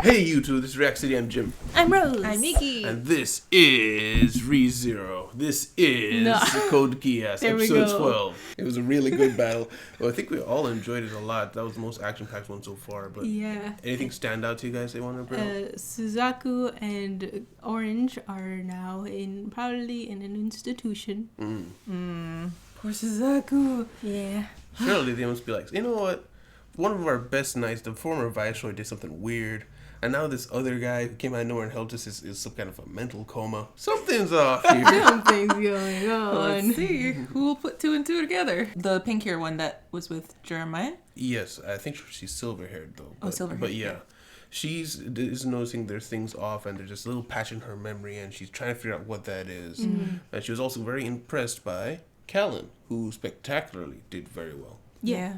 Hey YouTube, this is React City, I'm Jim. I'm Rose. I'm Miki. And this is ReZero. This is Code Geass, episode 12. It was a really good battle. Well, I think we all enjoyed it a lot. That was the most action-packed one so far. But yeah. Anything stand out to you guys they want to bring up? Suzaku and Orange are now probably in an institution. Poor Suzaku. Yeah. Surely they must be like, you know what? One of our best knights, the former Viceroy, did something weird. And now this other guy who came out of nowhere and helped us is some kind of a mental coma. Something's off here. Something's going on. Let's see. Who will put two and two together? The pink hair one that was with Jeremiah? Yes, I think she's silver-haired, though. But, silver-haired. But yeah. She's noticing there's things off and there's just a little patch in her memory and she's trying to figure out what that is. And she was also very impressed by Callan, who spectacularly did very well. Yeah.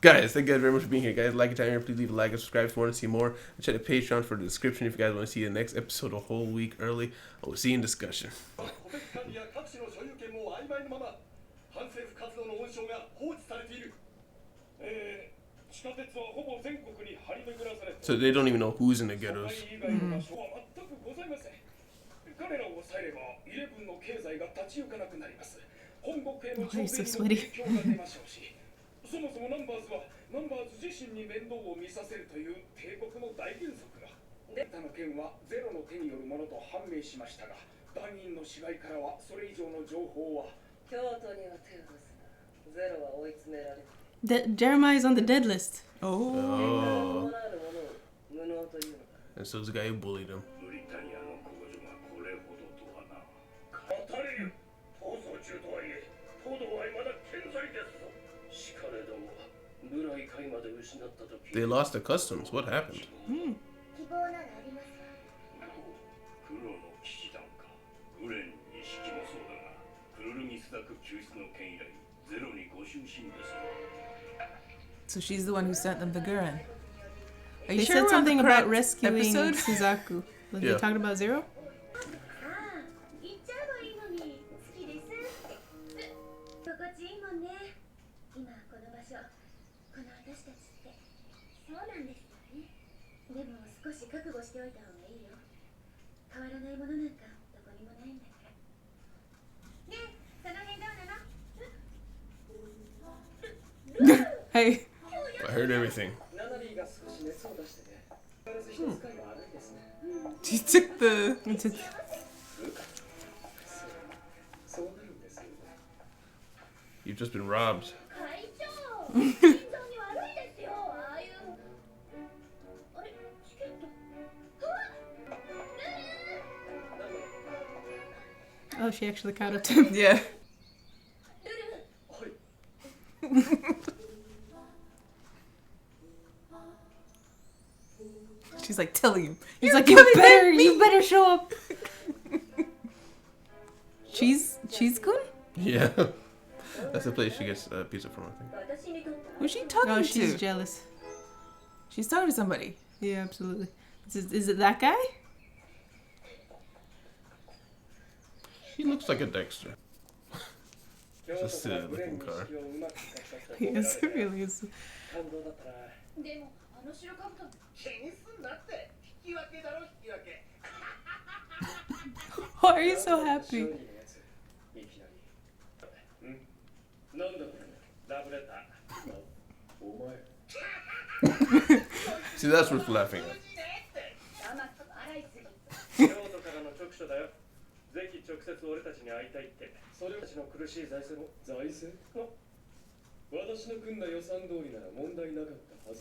Guys, thank you guys very much for being here. Guys, like it down here. Please leave a like and subscribe if you want to see more. And check the Patreon for the description if you guys want to see the next episode a whole week early. I will see you in discussion. So they don't even know who's in the ghettos. Oh, he's so sweaty. そもそもナンバーズはナンバーズ自身に面倒を見させるという帝国の大原則がデータの件はゼロの手によるものと判明しましたが団員の死骸からはそれ以上の情報は京都には手を出すなゼロは追い詰められる Jeremiah's on the dead list. Oh. And so it's the guy who bullied him. ブリタニアの工場がこれほどとはな語れる逃走中とはいえ東堂はまだ健在ですぞ They lost the customs. What happened? So she's the one who sent them the Gurren. Are you They sure said we're on something the about correct rescuing episode? Suzaku. Was Yeah. they talking about Zero? Hey. I heard everything. She took the... You've just been robbed. Oh, she actually caught up to him. Yeah. She's like telling him. He's like, you better show up. Cheese good? Yeah. That's the place she gets pizza from, I think. Who's she talking Oh, to? she's jealous. She's talking to somebody. Yeah, absolutely. Is it that guy? He looks like a Dexter. Just a looking car. Yes, it really is. Why are you so happy? See, that's worth laughing at.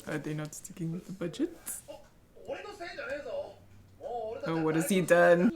Are they not sticking with the budget? Oh, what has he done?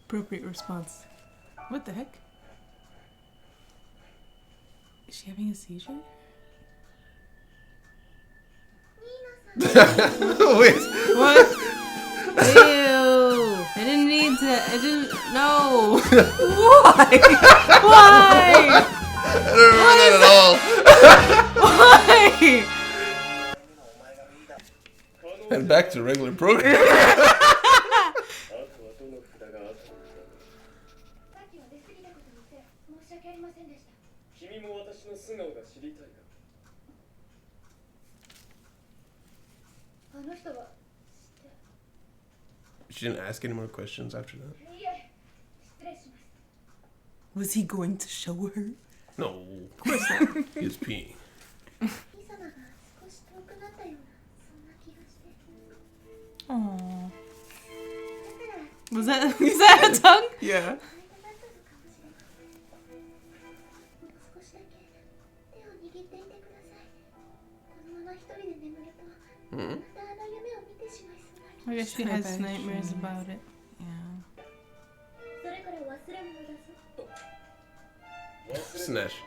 Appropriate response. What the heck? Is she having a seizure? Wait. What? Ew. I didn't need to. I didn't know. Why? Why? I don't remember that at all. Why? And back to regular program. あとはどの札があったのか。さっきは出過ぎたことにして申し訳ありませんでした。君も私の素顔が知りたいか。あの人は知って。 She didn't ask any more questions after that. いえ、失礼します。 Was he going to show her? No, of course not. He's peeing. 小さなが少し遠くなったようなそんな気がして。 Aww. だから Is that a tongue? Yeah. 会いたかったのかもしれません。もう少しだけ手を握っていてください。このまま一人で眠ると、またあの夢を見てしまいそうな気 I が guess she has nightmares about it. Yeah. それから忘れ物だぞ。忘れて Snatch.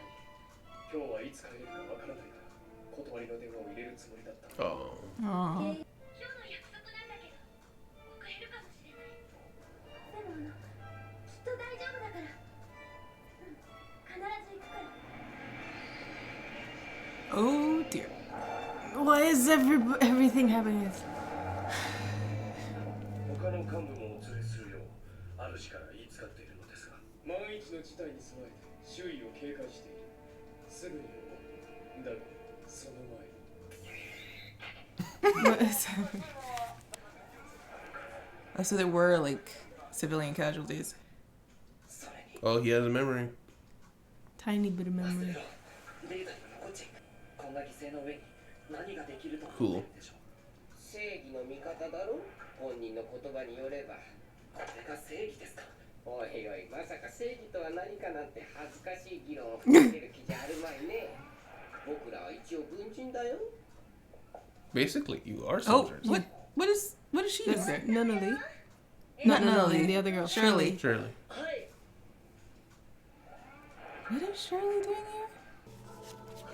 今日はいつ帰れるかわからないから断りの電話を入れるつもりだった Oh. Aww. 今日の約束なんだけど、遅れるかもしれない。でもきっと大丈夫だから。必ず行くから。 Oh dear. Why is everything happening? 他の幹部もお連れするよう主から言いつかっているのですが、万一の事態に備えて周囲を警戒している。すぐにだがその前に What is happening? Oh, so there were like civilian casualties. それに Oh, he has a memory. Tiny bit of memory. データにも残っちゃいこんな犠牲の上に何ができると Cool. でしょう。正義の味方だろ。本人の言葉によればこれが正義ですか。おいおい、まさか正義とは何かなんて恥ずかしい議論を吹きてる気じゃあるまいね。僕らは一応軍人だよ。 Basically, you are Oh, soldiers. what is she doing That's there? Nunnally. Not Not Nunnally. the other girl. Shirley. Shirley. はい。 What is Shirley doing here?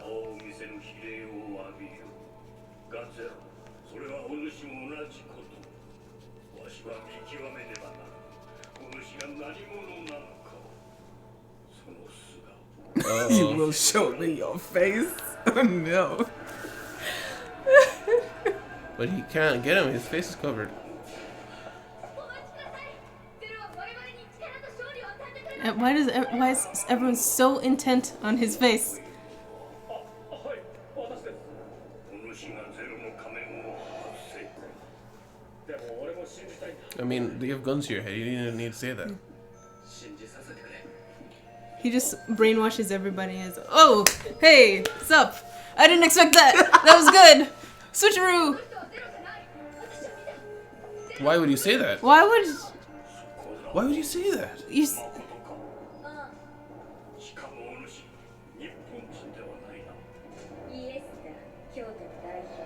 顔を見せぬ比例を浴びよ。ガゼロ、それはお主も同じこと。わしは見極めねばならぬ。お主が何者なのか。その素顔。You will show me your face. Oh no. But he can't get him. His face is covered. お待ちください。ゼロは我々に力と勝利を与えてくれる。 Why is everyone so intent on his face? はい、私です。お主がゼロの仮面を外せ。でも俺も信じたいんだ。 I mean, they have guns to your head. You didn't need to say that. 信じさせてくれ。 He just brainwashes everybody as, oh, hey, what's up? I didn't expect that. That was good. Switcheroo. この人はゼロじゃない。私は見た。 Why would you say that? Why would Why would you say that? you? 誠か。ああ、しかもお主、日本人ではないな。イエスだ。京都の代表。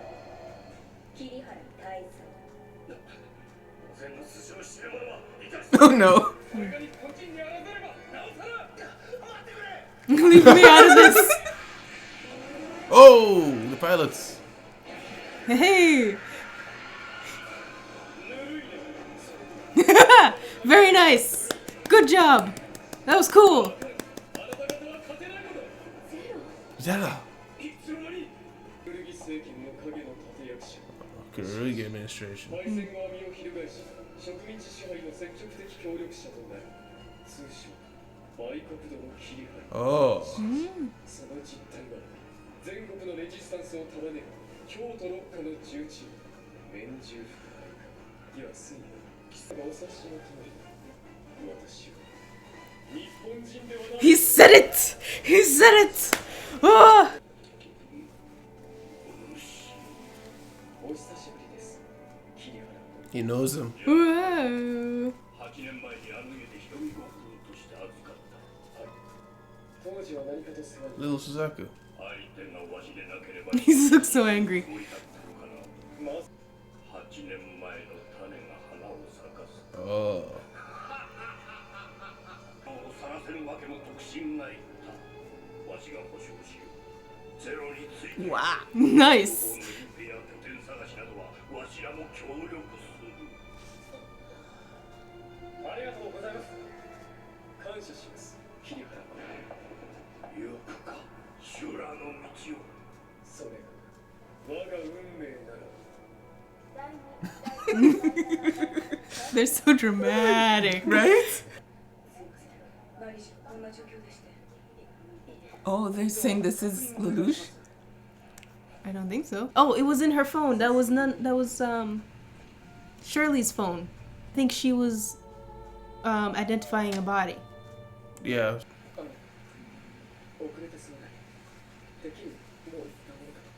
桐原大佐。当然の筋を知る者は生かし Oh no. これが日本人にあらせればなおさら。待ってくれ。 Leave me out of this. Oh, the pilots. Hey. ぬるいね。 Very nice. Good job. That was cool. あなた方は勝てないのだ。 Zella. いつの間に古着政権の影の立役者。 Kurugi administration. 敗戦後は身を翻し、植民地支配の積極的協力者となる。通称、売国土の切り張り。 Oh. その実態は、全国のレジスタンスを束ねる京都六家の重鎮、免獣副配下、安いな、貴様お察しの通り、私は日本人ではない。 He said it. He said it. Oh. お久しぶりです、桐原。 He knows him. Whoa. 8年前にあの家で一人ご夫として預かった。はい。当時は何かと世話に。 Little Suzaku. 相手がわしでなければ。 He looks so angry. まず8年前の種が花を咲かす。 Oh. を探せるわけも特進が言った。わしが保証しよう。ゼロについて。 Wow. Nice. 日本の隠蔽や拠点探しなありがとうございます。感謝します、桐原。よくか、修羅の道を。それが我が運命なら。 They're so dramatic. Right? Oh, they're saying this is Lelouch? I don't think so. Oh, it was in her phone. That was Shirley's phone. I think she was identifying a body. Yeah. 遅れてすまない。できる、もう言ったものだと。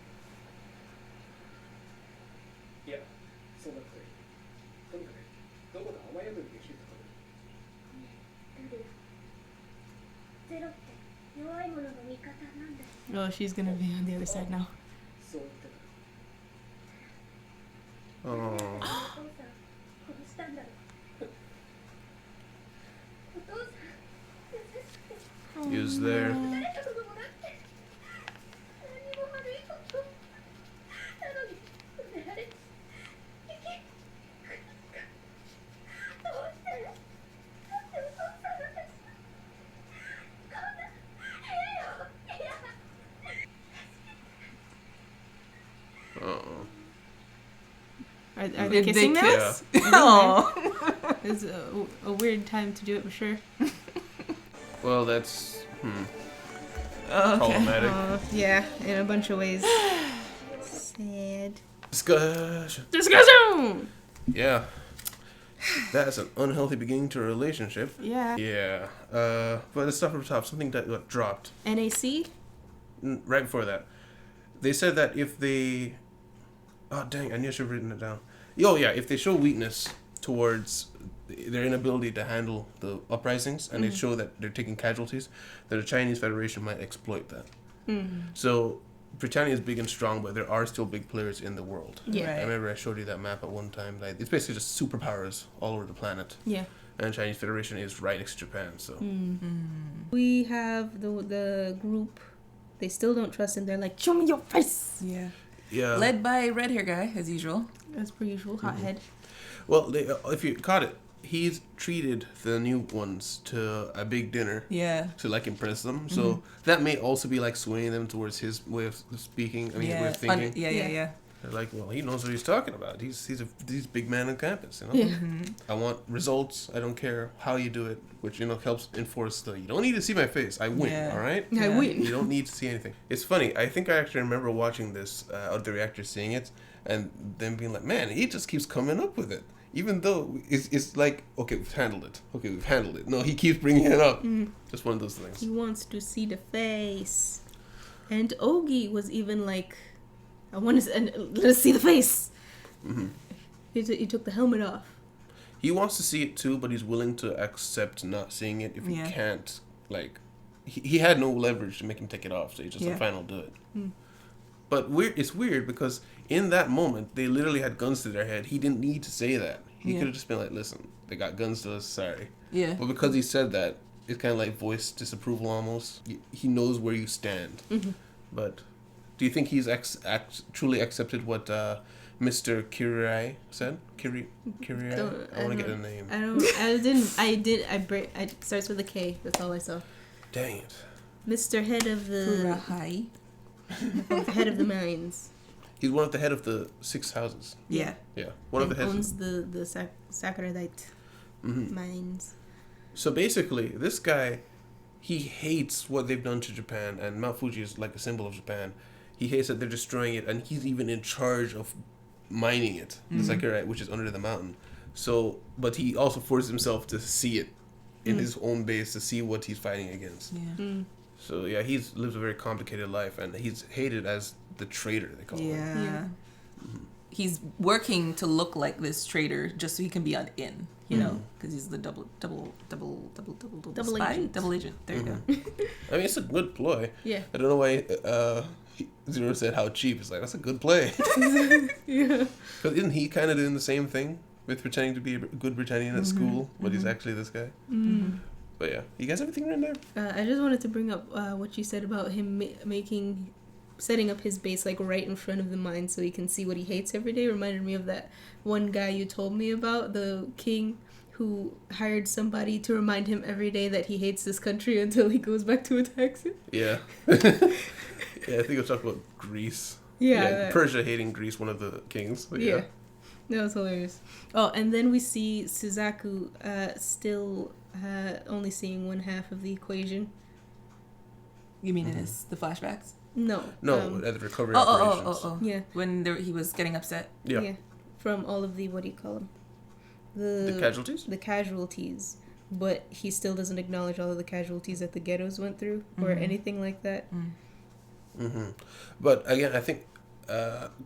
いや、そんなことより、とにかくどこか雨宿りできるところに。ゼロって弱い者の味方なんだ。 Oh, she's gonna be on the other side now. そう言ってた。 Oh. お父さん殺したんだろ。お父さん優しくて He was there. 誰かともらって何も悪いことなのに埋められ生きどうしてなんでお父さん私こんな変よいや Uh-oh. Are they Did they kissing now? kiss? Oh. It's a weird time to do it for sure. Well, that's Okay. problematic. Yeah, in a bunch of ways. Sad. Discussion. Discussion! Yeah. That's an unhealthy beginning to a relationship. Yeah. Yeah. But let's start from the top. Something that got dropped NAC? right before that. They said that if they... Oh, dang. I knew I should have written it down. Oh, yeah. If they show weakness towards their inability to handle the uprisings and they show that they're taking casualties, then the Chinese Federation might exploit that. So Britannia is big and strong, but there are still big players in the world. Yeah. I remember I showed you that map at one time. Like, it's basically just superpowers all over the planet. Yeah. And Chinese Federation is right next to Japan, so... We have the group. They still don't trust him. They're like, show me your face! Yeah. Yeah. Led by red hair guy, as usual. As per usual, hothead. Well, they, if you caught it, he's treated the new ones to a big dinner Yeah. to like impress them. So that may also be like swaying them towards his way of speaking. I mean, way of thinking. Yeah. They're like, well, he knows what he's talking about. He's a big man on campus, you know. Yeah. I want results. I don't care how you do it, which helps enforce the. You don't need to see my face. I win. Yeah. All right. I win. You don't need to see anything. It's funny. I think I actually remember watching this, other reactors seeing it, and them being like, man, he just keeps coming up with it. Even though it's like, okay, we've handled it. Okay, we've handled it. No, he keeps bringing it up. Just one of those things. He wants to see the face. And Ogi was even like, I want to let's see the face. He took the helmet off. He wants to see it too, but he's willing to accept not seeing it if he can't. Like, he had no leverage to make him take it off, so he's just like, fine, I'll do it. But it's weird because in that moment, they literally had guns to their head. He didn't need to say that. He could have just been like, listen, they got guns to us, sorry. Yeah. But because he said that, it's kind of like voiced disapproval almost. He knows where you stand. But do you think he's truly accepted what Mr. Kirai said? Kirai? I want to get a name. It starts with a K. That's all I saw. Dang it. Mr. Head of the... Kurahai. Head of the mines. He's one of the head of the 6 houses. Yeah. Yeah. One of the heads. Owns the Sakuradite mines. So basically, this guy, he hates what they've done to Japan, and Mount Fuji is like a symbol of Japan. He hates that they're destroying it, and he's even in charge of mining it, the Sakurai, which is under the mountain. So, but he also forces himself to see it in his own base to see what he's fighting against. Yeah. So yeah, he's lives a very complicated life, and he's hated as the traitor, they call him. Yeah. He's working to look like this traitor just so he can be on in, you know, because he's the double spy? agent. Double agent. There you go. I mean, it's a good ploy. Yeah. I don't know why Zero said how cheap. It's like, that's a good play. Yeah. Because isn't he kind of doing the same thing with pretending to be a good Britannian at school, but he's actually this guy? But yeah, you guys have anything written there? I just wanted to bring up what you said about him setting up his base like right in front of the mine so he can see what he hates every day. Reminded me of that one guy you told me about, the king who hired somebody to remind him every day that he hates this country until he goes back to attack it. Yeah. Yeah, I think we'll talk about Greece. Yeah. Persia hating Greece, one of the kings. But yeah. That was hilarious. Oh, and then we see Suzaku still only seeing one half of the equation. You mean in the flashbacks? No. No, at the recovery operations. Yeah. When he was getting upset. Yeah. From all of the, what do you call them? The casualties? The casualties. But he still doesn't acknowledge all of the casualties that the ghettos went through or anything like that. Mm-hmm. But again, I think,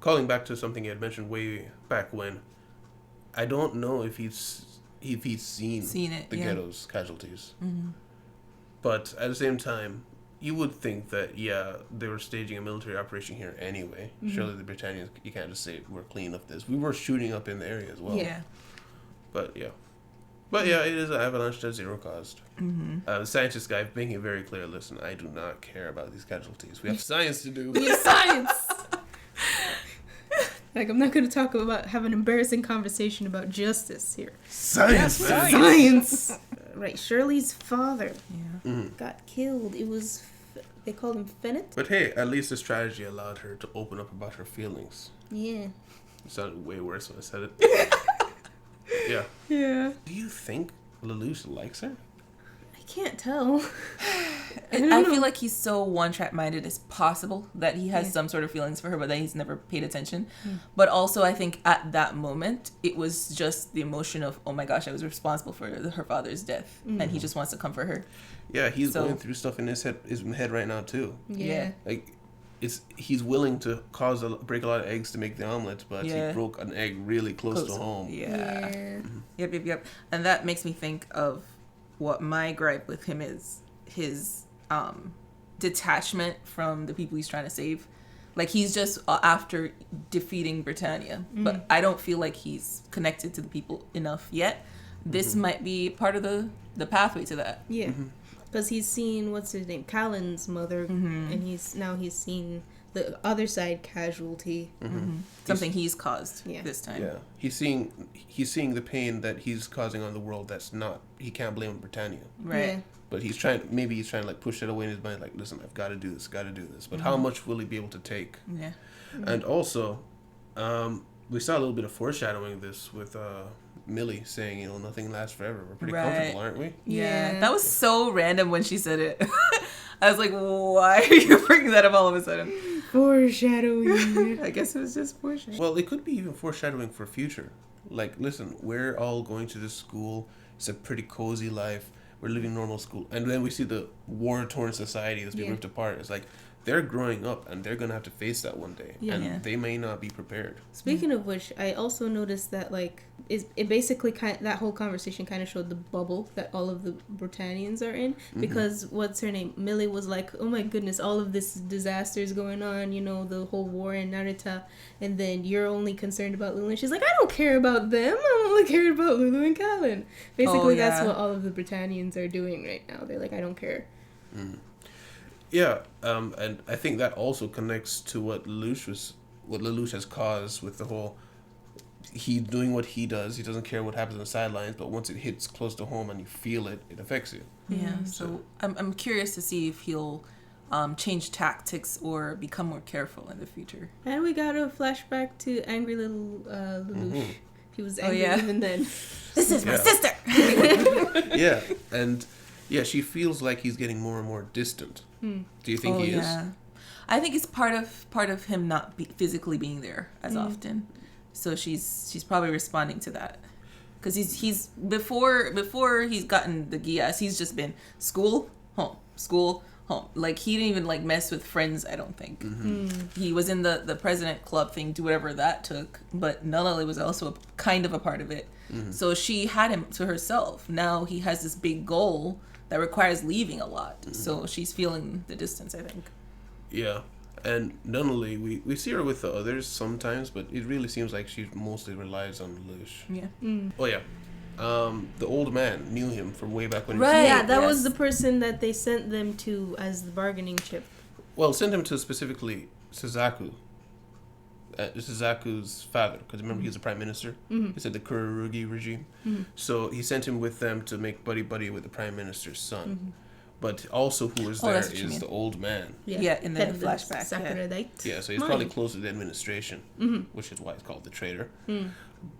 calling back to something you had mentioned way back when, I don't know if he's seen it, the yeah. ghetto's casualties. But at the same time, you would think that, they were staging a military operation here anyway. Surely the Britannians, you can't just say we're clean of this. We were shooting up in the area as well. Yeah. But yeah, it is an avalanche that's zero caused. The scientist guy making it very clear, listen, I do not care about these casualties. We have science to do. We have science! Like, I'm not going to have an embarrassing conversation about justice here. Science! Science! Right, Shirley's father Yeah. got killed. It was, they called him Fennec? But hey, at least the strategy allowed her to open up about her feelings. Yeah. It sounded way worse when I said it. Yeah. Yeah. Do you think Lelouch likes her? I can't tell. I feel like he's so one-track minded as possible that he has some sort of feelings for her, but that he's never paid attention. But also, I think at that moment, it was just the emotion of, oh my gosh, I was responsible for her father's death, and he just wants to comfort her. Yeah, he's going through stuff in his head right now too. Yeah. Like, he's willing to break a lot of eggs to make the omelet, but he broke an egg really close to home. Yeah. Yep. And that makes me think of what my gripe with him is. His detachment from the people he's trying to save. Like, he's just after defeating Britannia. But I don't feel like he's connected to the people enough yet. This might be part of the pathway to that. Yeah. Because he's seen, what's his name, Callan's mother, and he's seen the other side casualty. Something he's caused this time. Yeah, he's seeing the pain that he's causing on the world. That's not, he can't blame Britannia. Right. Yeah. But he's trying to like push it away in his mind. Like, listen, I've got to do this. But how much will he be able to take? Yeah. And also, we saw a little bit of foreshadowing this with Millie saying, nothing lasts forever. We're pretty comfortable, aren't we? Yeah. That was so random when she said it. I was like, why are you bringing that up all of a sudden? Foreshadowing. I guess it was just foreshadowing. Well, it could be even foreshadowing for future. Like, listen, we're all going to this school. It's a pretty cozy life. We're living normal school. And then we see the war-torn society that's being ripped apart. It's like, they're growing up and they're going to have to face that one day. Yeah. And they may not be prepared. Speaking of which, I also noticed that, like, it basically that whole conversation kind of showed the bubble that all of the Britannians are in. Because, what's her name? Millie was like, oh my goodness, all of this disaster is going on, the whole war in Narita. And then you're only concerned about Lulu. And she's like, I don't care about them. I'm only cared about Lulu and Callan. Basically, that's what all of the Britannians are doing right now. They're like, I don't care. Yeah, and I think that also connects to what Lelouch has caused with the whole, he doing what he does. He doesn't care what happens on the sidelines, but once it hits close to home and you feel it, it affects you. Yeah, so I'm curious to see if he'll change tactics or become more careful in the future. And we got a flashback to angry little Lelouch. He was angry even then. This is my sister! Yeah, and she feels like he's getting more and more distant. Do you think he is? I think it's part of him not physically being there as often. So she's probably responding to that. Because he's before he's gotten the Geass, he's just been school, home. Like, he didn't even like mess with friends, I don't think. He was in the president club thing, do whatever that took, but Nalali was also kind of a part of it. So she had him to herself. Now he has this big goal that requires leaving a lot. So she's feeling the distance, I think. Yeah. And not only, we see her with the others sometimes, but it really seems like she mostly relies on Lelouch. Yeah. Oh, yeah. The old man knew him from way back when he was Right. Yeah, that was the person that they sent them to as the bargaining chip. Well, sent him to specifically Suzaku. Suzaku's father, because remember he was the prime minister. He said the Kurorugi regime. So he sent him with them to make buddy with the prime minister's son. But also who was there is the old man. Yeah, in the flashback. Sakura Yeah, so he's probably close to the administration, which is why it's called the traitor.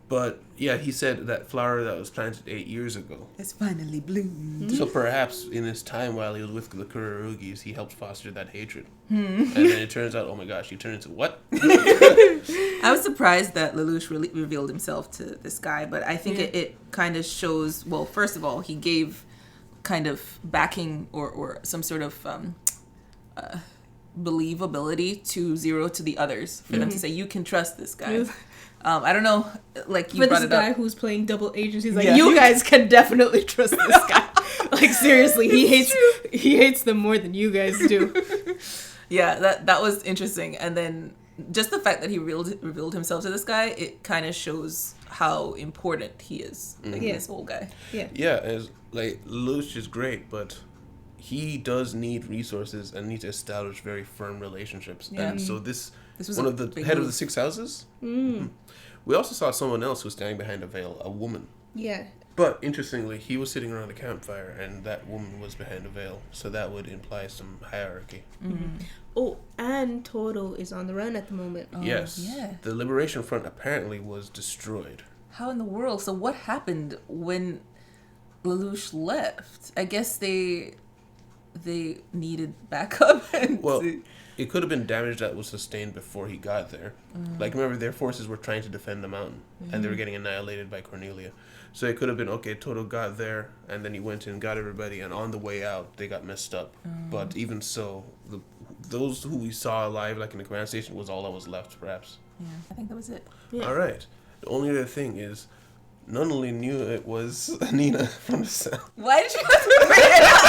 But yeah, he said that flower that was planted 8 years ago. It's finally bloomed. So perhaps in his time while he was with the Kurorugis, he helped foster that hatred. And then it turns out, oh my gosh, he turned into what? I was surprised that Lelouch really revealed himself to this guy, but I think it kind of shows, well, first of all, he gave kind of backing or some sort of believability to Zero to the others for them to say, you can trust this guy. I don't know, like you for brought this it up. guy who's playing double agents, he's like, you guys can definitely trust this guy. Like seriously, he hates them more than you guys do. Yeah, that was interesting, and then just the fact that he revealed himself to this guy, it kind of shows how important he is, like this old guy. Yeah, as like Lelouch is great, but he does need resources and needs to establish very firm relationships. And so this was one of the head of the 6 houses. We also saw someone else who was standing behind a veil, a woman. Yeah. But interestingly, he was sitting around a campfire, and that woman was behind a veil. So that would imply some hierarchy. Oh, and Toto is on the run at the moment. Yes. Yeah. The Liberation Front apparently was destroyed. How in the world? So what happened when Lelouch left? I guess they needed backup. Well, it could have been damage that was sustained before he got there. Like, remember, their forces were trying to defend the mountain, and they were getting annihilated by Cornelia. So it could have been, okay, Toto got there, and then he went in and got everybody, and on the way out, they got messed up. But even so, those who we saw alive, like in the command station, was all that was left, perhaps. Yeah, I think that was it. Yeah. All right. The only other thing is, none only knew it was Nina from the south. Why did you have to bring it up?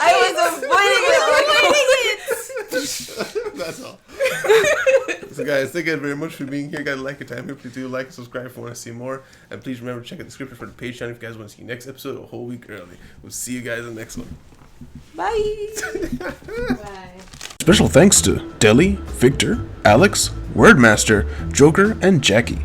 I was avoiding it. That's all. So guys, thank you very much for being here. Guys, like it, time here. Please do like and subscribe if you want to see more. And please remember to check out the description for the Patreon if you guys want to see the next episode a whole week early. We'll see you guys in the next one. Bye. Bye. Special thanks to Deli, Victor, Alex, Wordmaster, Joker, and Jackie.